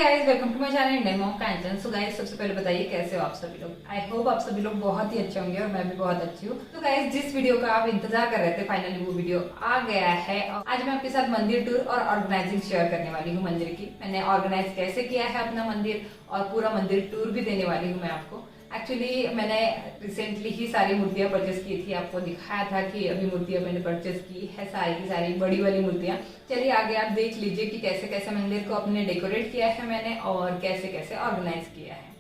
Guys, welcome to my channel Indian mom Kanchan. So guys, सबसे पहले बताइए कैसे हो आप सभी लोग। आई होप आप सभी लोग बहुत ही अच्छे होंगे और मैं भी बहुत अच्छी हूँ। तो गाइस, जिस वीडियो का आप इंतजार कर रहे थे, फाइनली वो वीडियो आ गया है। आज मैं आपके साथ मंदिर टूर और ऑर्गेनाइजिंग शेयर करने वाली हूँ। मंदिर की मैंने ऑर्गेनाइज कैसे किया है अपना मंदिर, और पूरा मंदिर टूर भी देने वाली हूँ मैं आपको। एक्चुअली मैंने रिसेंटली ही सारी मूर्तियां परचेस की थी, आपको दिखाया था कि अभी मूर्तियां मैंने परचेस की है, सारी की सारी बड़ी वाली मूर्तियां। चलिए आगे आप देख लीजिए कि कैसे कैसे मंदिर को अपने डेकोरेट किया है मैंने और कैसे कैसे ऑर्गेनाइज किया है।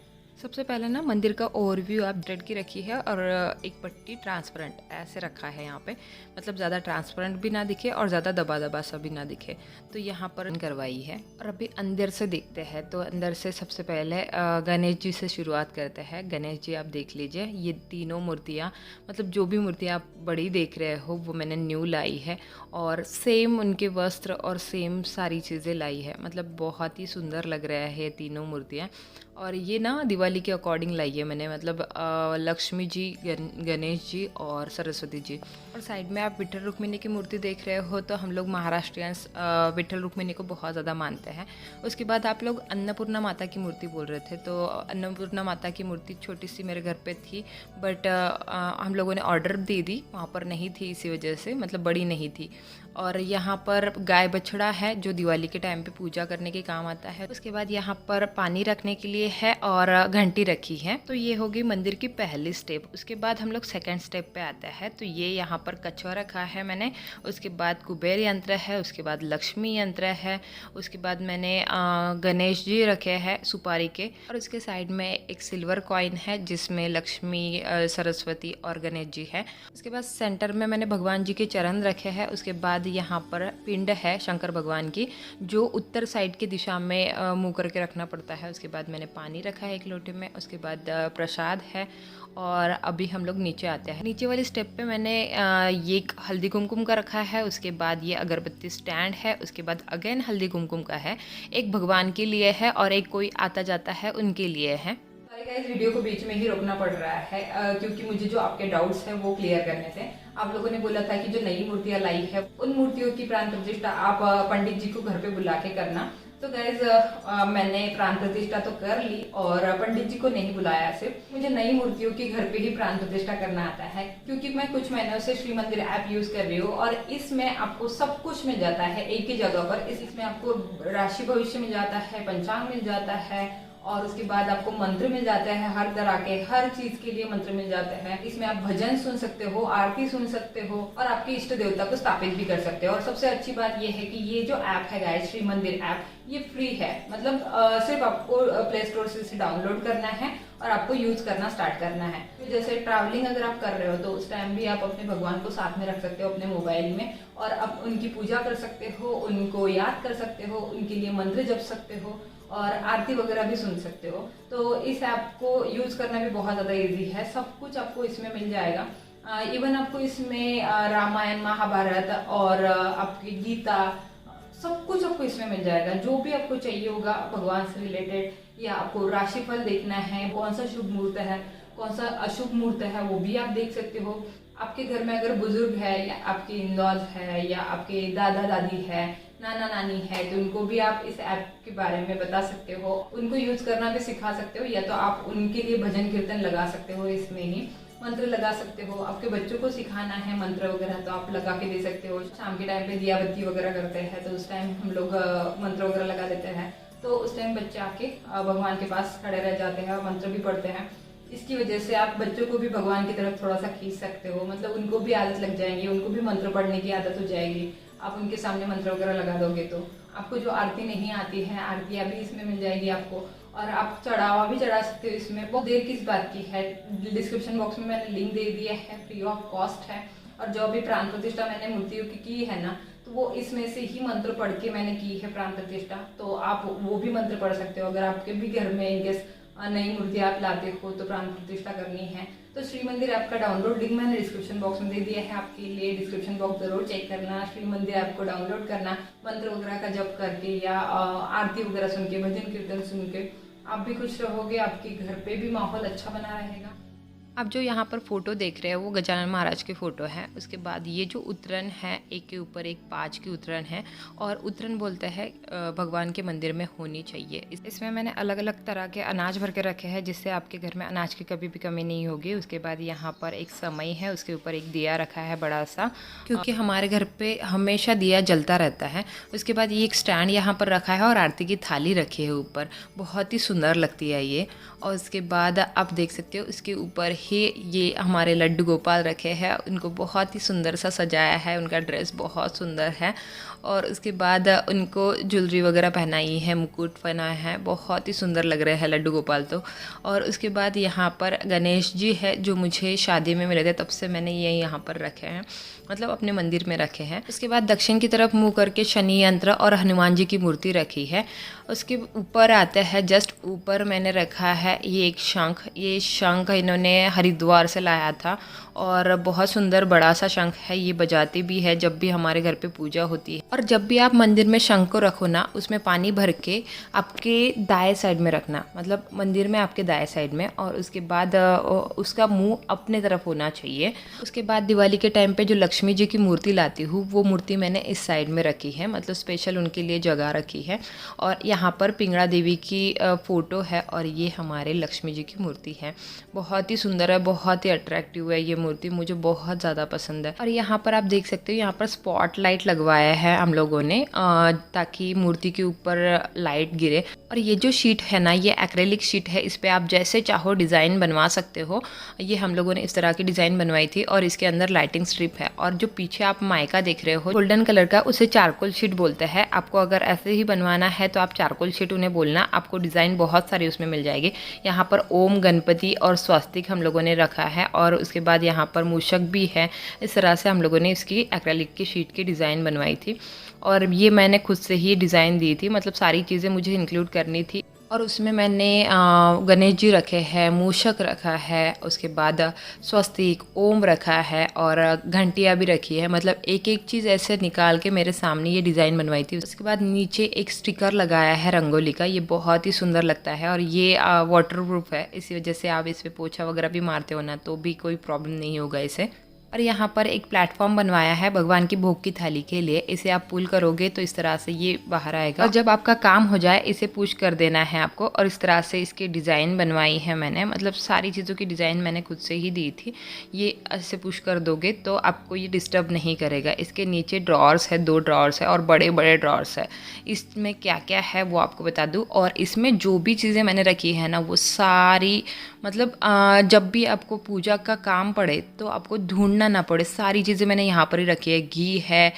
सबसे पहले ना मंदिर का ओवरव्यू आप रेड की रखी है और एक पट्टी ट्रांसपेरेंट ऐसे रखा है यहाँ पे, मतलब ज़्यादा ट्रांसपेरेंट भी ना दिखे और ज़्यादा दबा दबा सा भी ना दिखे, तो यहाँ पर करवाई है। और अभी अंदर से देखते हैं, तो अंदर से सबसे पहले गणेश जी से शुरुआत करते हैं। गणेश जी आप देख लीजिए, ये तीनों मूर्तियाँ, मतलब जो भी मूर्तियाँ आप बड़ी देख रहे हो वो मैंने न्यू लाई है और सेम उनके वस्त्र और सेम सारी चीज़ें लाई है। मतलब बहुत ही सुंदर लग रहा है ये तीनों मूर्तियाँ। और ये ना दिवाली के अकॉर्डिंग लाई है मैंने, मतलब लक्ष्मी जी, गणेश जी और सरस्वती जी। और साइड में आप विठल रुक्मिणी की मूर्ति देख रहे हो, तो हम लोग महाराष्ट्रियंस विठल रुक्मिणी को बहुत ज़्यादा मानते हैं। उसके बाद आप लोग अन्नपूर्णा माता की मूर्ति बोल रहे थे, तो अन्नपूर्णा माता की मूर्ति छोटी सी मेरे घर पे थी, बट हम लोगों ने ऑर्डर दे दी, वहाँ पर नहीं थी इसी वजह से, मतलब बड़ी नहीं थी। और यहाँ पर गाय बछड़ा है जो दिवाली के टाइम पे पूजा करने के काम आता है। उसके बाद यहाँ पर पानी रखने के लिए है और घंटी रखी है। तो ये होगी मंदिर की पहली स्टेप। उसके बाद हम लोग सेकंड स्टेप पे आते हैं। तो ये यहाँ पर कछुआ रखा है मैंने, उसके बाद कुबेर यंत्र है, उसके बाद लक्ष्मी यंत्र है, उसके बाद मैंने गणेश जी रखे हैं सुपारी के, और उसके साइड में एक सिल्वर कॉइन है जिसमें लक्ष्मी, सरस्वती और गणेश जी है। उसके बाद सेंटर में मैंने भगवान जी के चरण रखे हैं। उसके बाद यहाँ पर पिंड है शंकर भगवान की, जो उत्तर साइड की दिशा में मुंह करके रखना पड़ता है। उसके बाद मैंने पानी रखा है एक लोटे में, उसके बाद प्रसाद है। और अभी हम लोग नीचे आते हैं। नीचे वाली स्टेप पे मैंने ये हल्दी कुमकुम का रखा है, उसके बाद ये अगरबत्ती स्टैंड है, उसके बाद अगेन हल्दी कुमकुम का है, एक भगवान के लिए है और एक कोई आता जाता है उनके लिए है। इस वीडियो को बीच में ही रोकना पड़ रहा है क्योंकि मुझे जो आपके डाउट्स हैं वो क्लियर करने थे। आप लोगों ने बोला था कि जो नई मूर्तियां लाई है उन मूर्तियों की प्राण प्रतिष्ठा आप पंडित जी को घर पे बुला के करना। तो गाइज मैंने प्राण प्रतिष्ठा तो कर ली और पंडित जी को नहीं बुलाया। सिर्फ मुझे नई मूर्तियों की घर पे ही प्राण प्रतिष्ठा करना आता है, क्योंकि मैं कुछ महीनों से श्री मंदिर ऐप यूज कर रही हूँ और इसमें आपको सब कुछ मिल जाता है एक ही जगह पर। इसमें आपको राशि भविष्य मिल जाता है, पंचांग मिल जाता है, और उसके बाद आपको मंत्र मिल जाते हैं, हर तरह के हर चीज के लिए मंत्र मिल जाते हैं। इसमें आप भजन सुन सकते हो, आरती सुन सकते हो और आपके इष्ट देवता को स्थापित भी कर सकते हो। और सबसे अच्छी बात यह है कि ये जो ऐप है गाइस, श्री मंदिर ऐप, ये फ्री है। मतलब सिर्फ आपको प्ले स्टोर से इसे डाउनलोड करना है और आपको यूज करना स्टार्ट करना है। तो जैसे ट्रैवलिंग अगर आप कर रहे हो तो उस टाइम भी आप अपने भगवान को साथ में रख सकते हो अपने मोबाइल में, और आप उनकी पूजा कर सकते हो, उनको याद कर सकते हो, उनके लिए मंत्र जप सकते हो और आरती वगैरह भी सुन सकते हो। तो इस ऐप को यूज करना भी बहुत ज्यादा इजी है, सब कुछ आपको इसमें मिल जाएगा। इवन आपको इसमें रामायण, महाभारत और आपकी गीता, सब कुछ आपको इसमें मिल जाएगा। जो भी आपको चाहिए होगा भगवान से रिलेटेड, या आपको राशिफल देखना है, कौन सा शुभ मुहूर्त है, कौन सा अशुभ मुहूर्त है, वो भी आप देख सकते हो। आपके घर में अगर बुजुर्ग है या आपके इन-लॉज है या आपके दादा दादी है, नाना नानी है, तो उनको भी आप इस ऐप के बारे में बता सकते हो, उनको यूज करना भी सिखा सकते हो, या तो आप उनके लिए भजन कीर्तन लगा सकते हो, इसमें ही मंत्र लगा सकते हो। आपके बच्चों को सिखाना है मंत्र वगैरह तो आप लगा के दे सकते हो। शाम के टाइम पे दिया बत्ती वगैरह करते हैं तो उस टाइम हम लोग मंत्र वगैरह लगा देते हैं, तो उस टाइम बच्चे आके भगवान के पास खड़े रह जाते हैं और मंत्र भी पढ़ते हैं। इसकी वजह से आप बच्चों को भी भगवान की तरफ थोड़ा सा खींच सकते हो, मतलब उनको भी आदत लग जाएगी, उनको भी मंत्र पढ़ने की आदत हो जाएगी। आप उनके सामने मंत्र वगैरह लगा दोगे तो आपको जो आरती नहीं आती है, आरतियाँ भी इसमें मिल जाएगी आपको, और आप चढ़ावा भी चढ़ा सकते हो इसमें। बहुत देर किस बात की है, डिस्क्रिप्शन बॉक्स में मैंने लिंक दे दिया है, फ्री ऑफ कॉस्ट है। और जो भी प्राण प्रतिष्ठा मैंने मूर्तियों की है ना, तो वो इसमें से ही मंत्र पढ़ के मैंने की है प्राण प्रतिष्ठा, तो आप वो भी मंत्र पढ़ सकते हो। अगर आपके भी घर में इनकेस नई मूर्ति आप लाते हो तो प्राण प्रतिष्ठा करनी है, तो श्री मंदिर ऐप का डाउनलोड लिंक मैंने डिस्क्रिप्शन बॉक्स में दे दिया है आपके लिए। डिस्क्रिप्शन बॉक्स जरूर चेक करना, श्री मंदिर ऐप को डाउनलोड करना, मंत्र वगैरह का जप करके या आरती वगैरह सुन के, भजन कीर्तन सुन के आप भी खुश रहोगे, आपके घर पे भी माहौल अच्छा बना रहेगा। आप जो यहाँ पर फ़ोटो देख रहे हैं वो गजानन महाराज की फ़ोटो है। उसके बाद ये जो उतरन है, एक के ऊपर एक 5 की उतरन है और उतरन बोलते हैं भगवान के मंदिर में होनी चाहिए। इसमें मैंने अलग अलग तरह के अनाज भर के रखे हैं जिससे आपके घर में अनाज की कभी भी कमी नहीं होगी। उसके बाद यहाँ पर एक समय है, उसके ऊपर एक दिया रखा है बड़ा सा, क्योंकि हमारे घर पे हमेशा दिया जलता रहता है। उसके बाद ये एक स्टैंड यहाँ पर रखा है और आरती की थाली रखी है ऊपर, बहुत ही सुंदर लगती है ये। और उसके बाद आप देख सकते हो इसके ऊपर ही ये हमारे लड्डू गोपाल रखे हैं, उनको बहुत ही सुंदर सा सजाया है, उनका ड्रेस बहुत सुंदर है। और उसके बाद उनको ज्वेलरी वगैरह पहनाई है, मुकुट पहनाया है, बहुत ही सुंदर लग रहे हैं लड्डू गोपाल तो। और उसके बाद यहाँ पर गणेश जी है जो मुझे शादी में मिले थे, तब से मैंने ये यहाँ पर रखे हैं, मतलब अपने मंदिर में रखे हैं। उसके बाद दक्षिण की तरफ मुँह करके शनि यंत्र और हनुमान जी की मूर्ति रखी है। उसके ऊपर आते हैं, जस्ट ऊपर मैंने रखा है ये एक शंख। ये शंख इन्होंने हरिद्वार से लाया था और बहुत सुंदर बड़ा सा शंख है, ये बजाते भी है जब भी हमारे घर पे पूजा होती है। और जब भी आप मंदिर में शंख को रखो ना, उसमें पानी भर के आपके दाएं साइड में रखना, मतलब मंदिर में आपके दाएं साइड में, और उसके बाद उसका मुंह अपने तरफ होना चाहिए। उसके बाद दिवाली के टाइम पे जो लक्ष्मी जी की मूर्ति लाती हूँ, वो मूर्ति मैंने इस साइड में रखी है, मतलब स्पेशल उनके लिए जगह रखी है। और यहाँ पर पिंगला देवी की फ़ोटो है और ये हमारे लक्ष्मी जी की मूर्ति है। बहुत ही सुंदर है, बहुत ही अट्रैक्टिव है ये मूर्ति, मुझे बहुत ज़्यादा पसंद है। और यहाँ पर आप देख सकते हो, यहाँ पर स्पॉटलाइट लगवाया है हम लोगों ने ताकि मूर्ति के ऊपर लाइट गिरे। और ये जो शीट है ना, ये एक्रेलिक शीट है, इस पर आप जैसे चाहो डिज़ाइन बनवा सकते हो। ये हम लोगों ने इस तरह की डिज़ाइन बनवाई थी और इसके अंदर लाइटिंग स्ट्रिप है। और जो पीछे आप माइका देख रहे हो गोल्डन कलर का, उसे चारकोल शीट बोलते हैं। आपको अगर ऐसे ही बनवाना है तो आप चारकोल शीट उन्हें बोलना, आपको डिज़ाइन बहुत सारी उसमें मिल जाएगी। यहाँ पर ओम, गणपति और स्वास्तिक हम लोगों ने रखा है और उसके बाद यहाँ पर मूषक भी है। इस तरह से हम लोगों ने इसकी एक्रेलिक की शीट की डिज़ाइन बनवाई थी और ये मैंने खुद से ही डिज़ाइन दी थी, मतलब सारी चीज़ें मुझे इंक्लूड करनी थी। और उसमें मैंने गणेश जी रखे हैं, मूषक रखा है, उसके बाद स्वस्तिक, ओम रखा है और घंटियाँ भी रखी है। मतलब एक एक चीज़ ऐसे निकाल के मेरे सामने ये डिज़ाइन बनवाई थी। उसके बाद नीचे एक स्टिकर लगाया है रंगोली का, ये बहुत ही सुंदर लगता है और ये वाटर प्रूफ है, इसी वजह से आप इस पर पोछा वगैरह भी मारते हो ना तो भी कोई प्रॉब्लम नहीं होगा इसे। और यहाँ पर एक प्लेटफॉर्म बनवाया है भगवान की भोग की थाली के लिए, इसे आप पुल करोगे तो इस तरह से ये बाहर आएगा। और जब आपका काम हो जाए इसे पुश कर देना है आपको। और इस तरह से इसकी डिज़ाइन बनवाई है मैंने, मतलब सारी चीज़ों की डिज़ाइन मैंने खुद से ही दी थी। ये ऐसे पुश कर दोगे तो आपको ये डिस्टर्ब नहीं करेगा। इसके नीचे ड्रॉर्स है, 2 ड्रॉर्स है और बड़े बड़े ड्रॉर्स है। इसमें क्या क्या है वो आपको बता दूँ। और इसमें जो भी चीज़ें मैंने रखी है ना, वो सारी मतलब जब भी आपको पूजा का काम पड़े तो आपको ढूंढना ना पड़े, सारी चीज़ें मैंने यहाँ पर ही रखी है। घी है,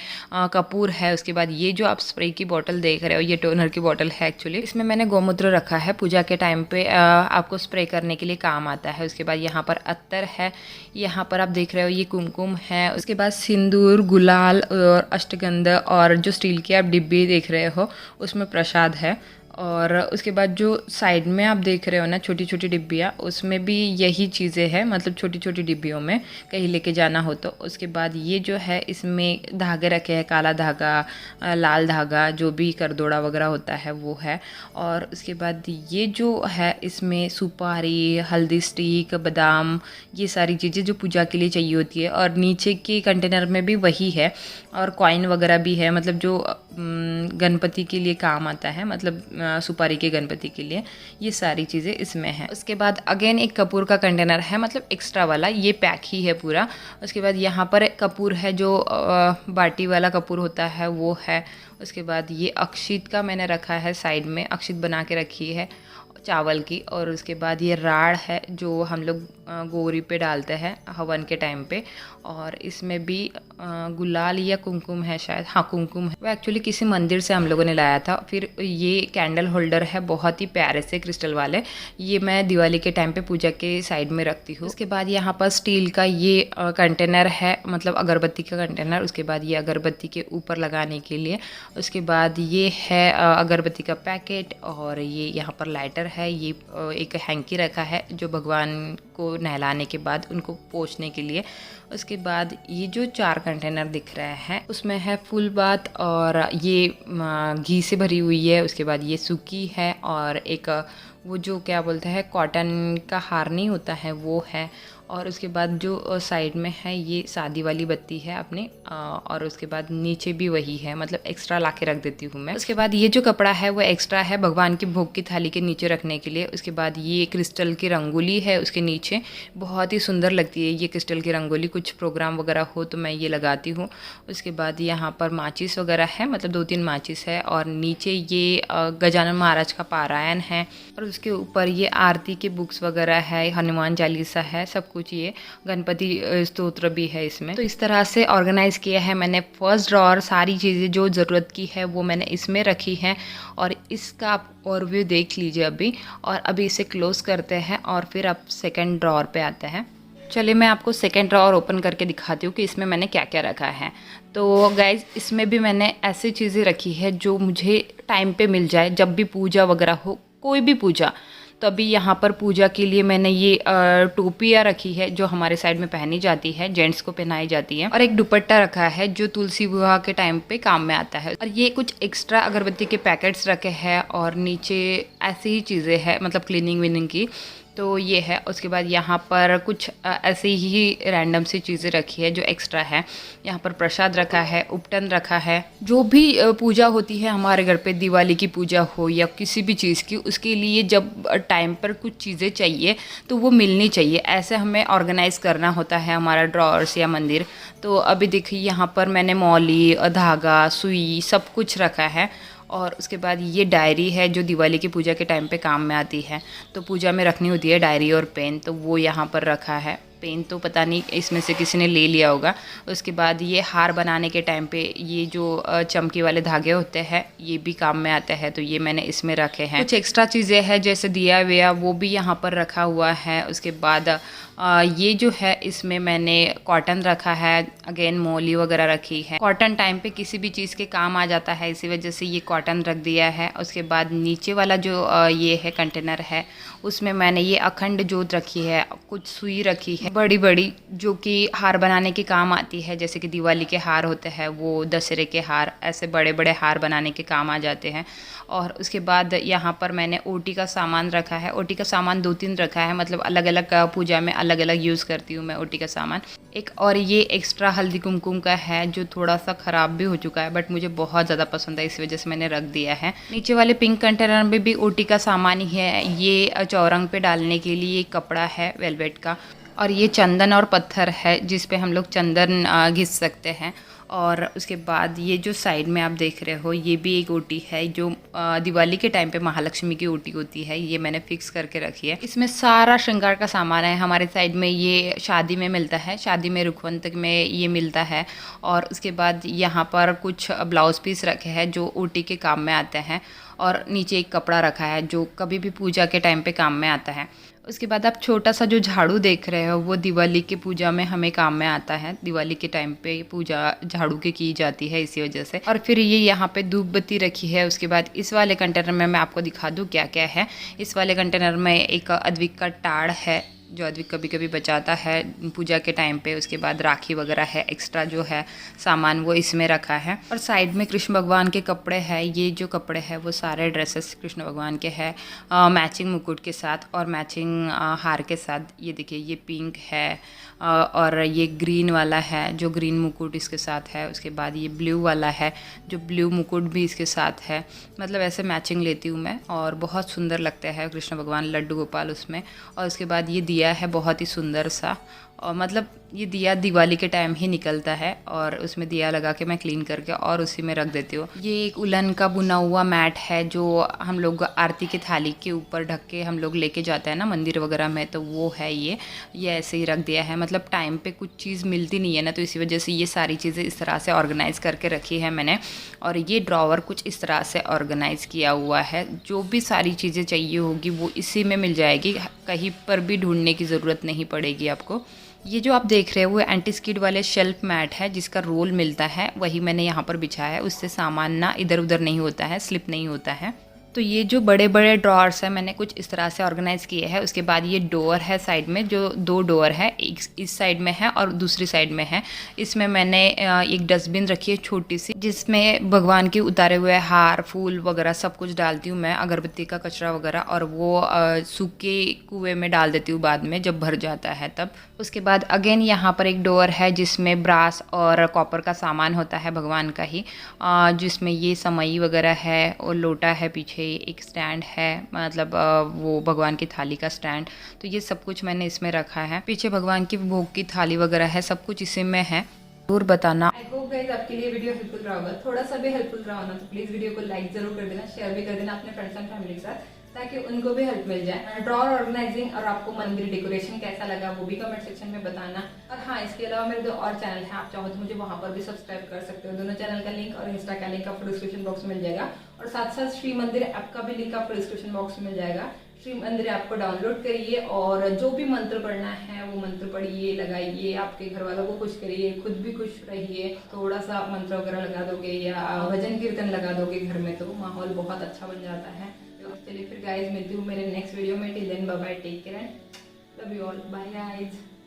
कपूर है, उसके बाद ये जो आप स्प्रे की बोतल देख रहे हो ये टोनर की बोतल है एक्चुअली। इसमें मैंने गोमूत्र रखा है, पूजा के टाइम पे आपको स्प्रे करने के लिए काम आता है। उसके बाद यहाँ पर अत्तर है, यहाँ पर आप देख रहे हो ये कुमकुम है। उसके बाद सिंदूर, गुलाल और अष्टगंध और जो स्टील की आप डिब्बी देख रहे हो उसमें प्रसाद है। और उसके बाद जो साइड में आप देख रहे हो ना छोटी छोटी डिब्बियाँ, उसमें भी यही चीज़ें हैं, मतलब छोटी छोटी डिब्बियों में कहीं लेके जाना हो तो। उसके बाद ये जो है इसमें धागे रखे हैं, काला धागा, लाल धागा, जो भी करदोड़ा वगैरह होता है वो है। और उसके बाद ये जो है इसमें सुपारी, हल्दी स्टिक, बादाम, ये सारी चीज़ें जो पूजा के लिए चाहिए होती है। और नीचे के कंटेनर में भी वही है और कॉइन वगैरह भी है, मतलब जो गणपति के लिए काम आता है, मतलब सुपारी के गणपति के लिए, ये सारी चीज़ें इसमें है। उसके बाद अगेन एक कपूर का कंटेनर है, मतलब एक्स्ट्रा वाला, ये पैक ही है पूरा। उसके बाद यहाँ पर कपूर है जो बाटी वाला कपूर होता है वो है। उसके बाद ये अक्षित का मैंने रखा है साइड में, अक्षित बना के रखी है चावल की। और उसके बाद ये राड़ है जो हम लोग गौरी पे डालते हैं हवन के टाइम पे। और इसमें भी गुलाल या कुमकुम है शायद, हाँ कुमकुम है, वो एक्चुअली किसी मंदिर से हम लोगों ने लाया था। फिर ये कैंडल होल्डर है, बहुत ही प्यारे से क्रिस्टल वाले, ये मैं दिवाली के टाइम पे पूजा के साइड में रखती हूँ। उसके बाद यहाँ पर स्टील का ये कंटेनर है, मतलब अगरबत्ती का कंटेनर। उसके बाद ये अगरबत्ती के ऊपर लगाने के लिए। उसके बाद ये है अगरबत्ती का पैकेट। और ये यहाँ पर लाइटर है, ये एक हैंकी रखा है जो भगवान को नहलाने के बाद उनको पोंछने के लिए। उसके बाद ये जो 4 कंटेनर दिख रहे हैं उसमें है फुल बात और ये घी से भरी हुई है। उसके बाद ये सूखी है और एक वो जो क्या बोलते हैं कॉटन का हार नहीं होता है वो है। और उसके बाद जो साइड में है ये शादी वाली बत्ती है अपनी, और उसके बाद नीचे भी वही है, मतलब एक्स्ट्रा ला के रख देती हूँ मैं। उसके बाद ये जो कपड़ा है वो एक्स्ट्रा है भगवान की भोग की थाली के नीचे रखने के लिए। उसके बाद ये क्रिस्टल की रंगोली है उसके नीचे, बहुत ही सुंदर लगती है ये क्रिस्टल की रंगोली, कुछ प्रोग्राम वगैरह हो तो मैं ये लगाती हूँ। उसके बाद यहाँ पर माचिस वगैरह है, मतलब 2-3 माचिस है, और नीचे ये गजानन महाराज का पारायण है, और उसके ऊपर ये आरती के बुक्स वगैरह है, हनुमान चालीसा है, सब कुछ, ये गणपति स्तोत्र भी है इसमें। तो इस तरह से ऑर्गेनाइज़ किया है मैंने। फर्स्ट ड्रॉअर सारी चीज़ें जो ज़रूरत की है वो मैंने इसमें रखी है, और इसका आप ओवरव्यू देख लीजिए अभी। और अभी इसे क्लोज़ करते हैं और फिर अब सेकेंड ड्रॉअर पे आते हैं। चलिए मैं आपको सेकेंड ड्रॉअर ओपन करके दिखाती हूँ कि इसमें मैंने क्या क्या रखा है। तो गाइज़ इसमें भी मैंने ऐसी चीज़ें रखी है जो मुझे टाइम पे मिल जाए, जब भी पूजा वगैरह हो, कोई भी पूजा। तो अभी यहाँ पर पूजा के लिए मैंने ये टोपियाँ रखी है जो हमारे साइड में पहनी जाती है, जेंट्स को पहनाई जाती है, और एक दुपट्टा रखा है जो तुलसी विवाह के टाइम पे काम में आता है। और ये कुछ एक्स्ट्रा अगरबत्ती के पैकेट्स रखे हैं, और नीचे ऐसी ही चीज़ें हैं, मतलब क्लीनिंग विनिंग की, तो ये है। उसके बाद यहाँ पर कुछ ऐसी ही रैंडम सी चीज़ें रखी है जो एक्स्ट्रा है। यहाँ पर प्रसाद रखा है, उपटन रखा है। जो भी पूजा होती है हमारे घर पे, दिवाली की पूजा हो या किसी भी चीज़ की, उसके लिए जब टाइम पर कुछ चीज़ें चाहिए तो वो मिलनी चाहिए, ऐसे हमें ऑर्गेनाइज़ करना होता है हमारा ड्रॉअर्स या मंदिर। तो अभी देखिए यहाँ पर मैंने मौली, धागा, सुई सब कुछ रखा है। और उसके बाद ये डायरी है जो दिवाली की पूजा के टाइम पे काम में आती है, तो पूजा में रखनी होती है डायरी और पेन, तो वो यहाँ पर रखा है। पेन तो पता नहीं इसमें से किसी ने ले लिया होगा। उसके बाद ये हार बनाने के टाइम पे ये जो चमकी वाले धागे होते हैं ये भी काम में आते हैं, तो ये मैंने इसमें रखे हैं। कुछ एक्स्ट्रा चीज़ें हैं जैसे दिया वया, वो भी यहाँ पर रखा हुआ है। उसके बाद ये जो है इसमें मैंने कॉटन रखा है, अगेन मौली वगैरह रखी है। कॉटन टाइम पे किसी भी चीज़ के काम आ जाता है, इसी वजह से ये कॉटन रख दिया है। उसके बाद नीचे वाला जो ये है कंटेनर है, उसमें मैंने ये अखंड जोत रखी है, कुछ सुई रखी है बड़ी बड़ी, जो कि हार बनाने के काम आती है। जैसे कि दिवाली के हार होते हैं, वो दशहरे के हार, ऐसे बड़े बड़े हार बनाने के काम आ जाते हैं। और उसके बाद यहाँ पर मैंने ओटी का सामान रखा है। ओटी का सामान 2-3 रखा है, मतलब अलग अलग पूजा में अलग अलग यूज़ करती हूँ मैं ओटी का सामान। एक और ये एक्स्ट्रा हल्दी कुमकुम का है जो थोड़ा सा ख़राब भी हो चुका है, बट मुझे बहुत ज़्यादा पसंद है, इस वजह से मैंने रख दिया है। नीचे वाले पिंक कंटेनर में भी ओटी का सामान ही है। ये चौरंग पे डालने के लिए कपड़ा है वेलवेट का, और ये चंदन और पत्थर है जिस पे हम लोग चंदन घिस सकते हैं। और उसके बाद ये जो साइड में आप देख रहे हो ये भी एक ओटी है जो दिवाली के टाइम पे महालक्ष्मी की ओटी होती है, ये मैंने फिक्स करके रखी है। इसमें सारा श्रृंगार का सामान है। हमारे साइड में ये शादी में मिलता है, शादी में रुखवंत में ये मिलता है। और उसके बाद यहाँ पर कुछ ब्लाउज पीस रखे हैं जो ओटी के काम में आते हैं, और नीचे एक कपड़ा रखा है जो कभी भी पूजा के टाइम पे काम में आता है। उसके बाद आप छोटा सा जो झाड़ू देख रहे हो वो दिवाली की पूजा में हमें काम में आता है। दिवाली के टाइम पे पूजा झाड़ू की जाती है, इसी वजह से। और फिर ये यहाँ पे धूप बत्ती रखी है। उसके बाद इस वाले कंटेनर में मैं आपको दिखा दूँ क्या क्या है। इस वाले कंटेनर में एक अद्विक का टाड़ है जो अद्विक कभी कभी बचाता है पूजा के टाइम पे। उसके बाद राखी वगैरह है, एक्स्ट्रा जो है सामान वो इसमें रखा है। और साइड में कृष्ण भगवान के कपड़े हैं। ये जो कपड़े हैं वो सारे ड्रेसेस कृष्ण भगवान के हैं, मैचिंग मुकुट के साथ और मैचिंग हार के साथ। ये देखिए ये पिंक है, और ये ग्रीन वाला है जो ग्रीन मुकुट इसके साथ है। उसके बाद ये ब्लू वाला है जो ब्लू मुकुट भी इसके साथ है। मतलब ऐसे मैचिंग लेती हूँ मैं, और बहुत सुंदर लगता है कृष्ण भगवान लड्डू गोपाल उसमें। और उसके बाद ये दिया है बहुत ही सुंदर सा, और मतलब ये दिया दिवाली के टाइम ही निकलता है, और उसमें दिया लगा के मैं क्लीन करके और उसी में रख देती हूँ। ये एक उलन का बुना हुआ मैट है जो हम लोग आरती की थाली के ऊपर ढक के हम लोग लेके जाते हैं ना मंदिर वगैरह में, तो वो है ये ऐसे ही रख दिया है। मतलब टाइम पे कुछ चीज़ मिलती नहीं है ना, तो इसी वजह से ये सारी चीज़ें इस तरह से ऑर्गेनाइज़ करके रखी है मैंने। और ये ड्रॉवर कुछ इस तरह से ऑर्गेनाइज़ किया हुआ है। जो भी सारी चीज़ें चाहिए होगी वो इसी में मिल जाएगी, कहीं पर भी ढूंढने की ज़रूरत नहीं पड़ेगी आपको। ये जो आप देख रहे हो वो एंटी स्किड वाले शेल्फ मैट है जिसका रोल मिलता है, वही मैंने यहाँ पर बिछाया है। उससे सामान ना इधर उधर नहीं होता है, स्लिप नहीं होता है। तो ये जो बड़े बड़े ड्रॉर्स हैं मैंने कुछ इस तरह से ऑर्गेनाइज़ किए हैं। उसके बाद ये डोर है साइड में, जो 2 डोर है, एक इस साइड में है और दूसरी साइड में है। इसमें मैंने एक डस्टबिन रखी है छोटी सी, जिसमें भगवान के उतारे हुए हार फूल वगैरह सब कुछ डालती हूँ मैं, अगरबत्ती का कचरा वगैरह, और वो सूखे कुएं में डाल देती हूँ बाद में जब भर जाता है तब। उसके बाद अगेन यहाँ पर एक डोर है जिसमें ब्रास और कॉपर का सामान होता है भगवान का ही, जिसमें ये समई वगैरह है और लोटा है, पीछे एक स्टैंड है, मतलब वो भगवान की थाली का स्टैंड। तो ये सब कुछ मैंने इसमें रखा है। पीछे भगवान की भोग की थाली वगैरह है, सब कुछ इसी में है। जरूर बताना। आई होप गाइस आपके लिए वीडियो हेल्पफुल रहा होगा। थोड़ा सा भी हेल्पफुल रहा हो ना तो प्लीज वीडियो को लाइक जरूर कर देना, शेयर भी कर देना अपने फ्रेंड्स एंड फैमिली के साथ, ताकि उनको भी हेल्प मिल जाए। ड्रॉर ऑर्गेनाइजिंग और आपको मंदिर डेकोरेशन कैसा लगा वो भी कमेंट सेक्शन में बताना। और हाँ, इसके अलावा मेरे 2 और चैनल हैं, आप चाहो तो मुझे वहां पर भी सब्सक्राइब कर सकते हो। दोनों चैनल का लिंक और इंस्टा का लिंक आपको डिस्क्रिप्शन बॉक्स में मिल जाएगा, और साथ साथ श्री मंदिर ऐप का भी लिंक आपको डिस्क्रिप्शन बॉक्स में मिल जाएगा। श्री मंदिर ऐप को डाउनलोड करिए और जो भी मंत्र पढ़ना है वो मंत्र पढ़िए, लगाइए, आपके घर वालों को खुश करिए, खुद भी खुश रहिए। थोड़ा सा मंत्र वगैरह लगा दोगे या भजन कीर्तन लगा दोगे घर में तो माहौल बहुत अच्छा बन जाता है। तो चलिए फिर गाइज मिलती हूँ मेरे नेक्स्ट वीडियो में। Till then bye bye, take care and love you all, bye guys.